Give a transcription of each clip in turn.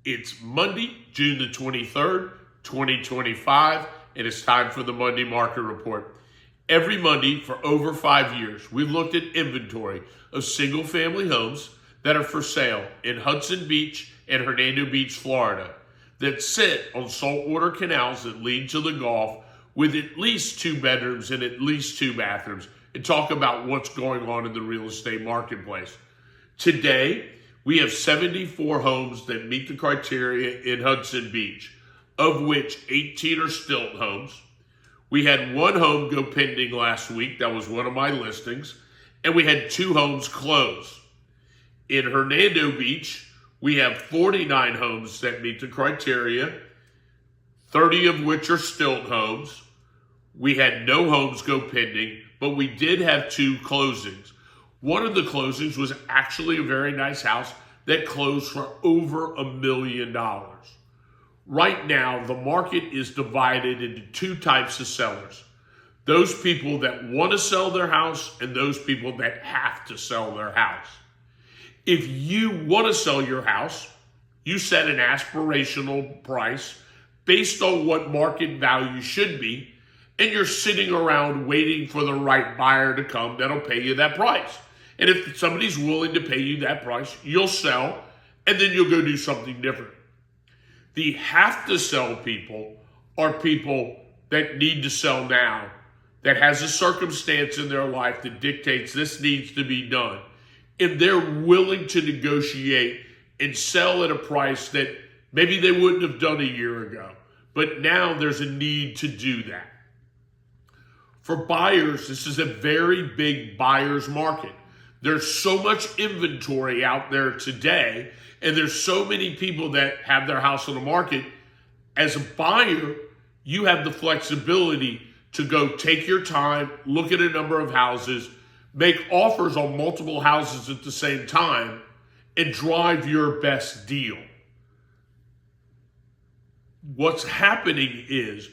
It's Monday, June the 23rd, 2025, and it's time for the Monday Market Report. Every Monday for over 5 years, we've looked at inventory of single-family homes that are for sale in Hudson Beach and Hernando Beach, Florida, that sit on saltwater canals that lead to the Gulf with at least 2 bedrooms and at least 2 bathrooms, and talk about what's going on in the real estate marketplace. Today, we have 74 homes that meet the criteria in Hudson Beach, of which 18 are stilt homes. We had 1 home go pending last week. That was one of my listings. And we had 2 homes close. In Hernando Beach, we have 49 homes that meet the criteria, 30 of which are stilt homes. We had no homes go pending, but we did have 2 closings. One of the closings was actually a very nice house that closed for over $1 million. Right now, the market is divided into 2 types of sellers. Those people that want to sell their house and those people that have to sell their house. If you want to sell your house, you set an aspirational price based on what market value should be, and you're sitting around waiting for the right buyer to come that'll pay you that price. And if somebody's willing to pay you that price, you'll sell, and then you'll go do something different. The have to sell people are people that need to sell now, that has a circumstance in their life that dictates this needs to be done. And they're willing to negotiate and sell at a price that maybe they wouldn't have done a year ago. But now there's a need to do that. For buyers, this is a very big buyer's market. There's so much inventory out there today, and there's so many people that have their house on the market. As a buyer, you have the flexibility to go take your time, look at a number of houses, make offers on multiple houses at the same time, and drive your best deal. What's happening is,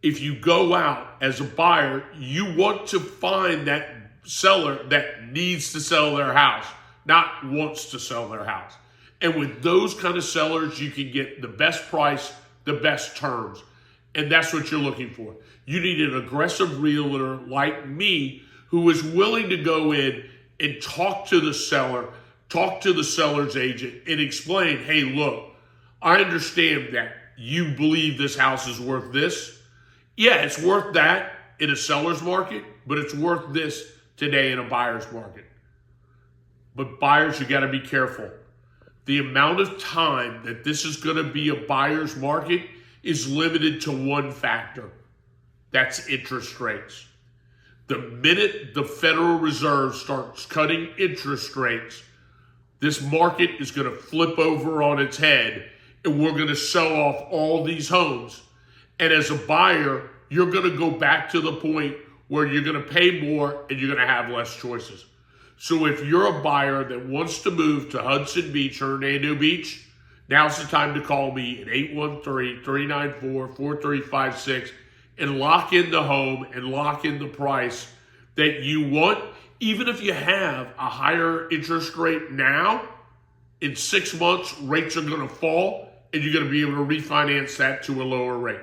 if you go out as a buyer, you want to find that seller that needs to sell their house, not wants to sell their house. And with those kind of sellers, you can get the best price, the best terms. And that's what you're looking for. You need an aggressive realtor like me who is willing to go in and talk to the seller, talk to the seller's agent, and explain, hey, look, I understand that you believe this house is worth this. Yeah, it's worth that in a seller's market, but it's worth this today in a buyer's market. But buyers, you got to be careful. The amount of time that this is going to be a buyer's market is limited to one factor. That's interest rates. The minute the Federal Reserve starts cutting interest rates, this market is going to flip over on its head, and we're going to sell off all these homes. And as a buyer, you're going to go back to the point where you're going to pay more and you're going to have less choices. So if you're a buyer that wants to move to Hudson Beach or Hernando Beach, now's the time to call me at 813-394-4356 and lock in the home and lock in the price that you want. Even if you have a higher interest rate now, in 6 months, rates are going to fall and you're going to be able to refinance that to a lower rate.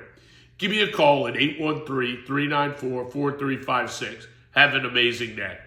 Give me a call at 813-394-4356. Have an amazing day.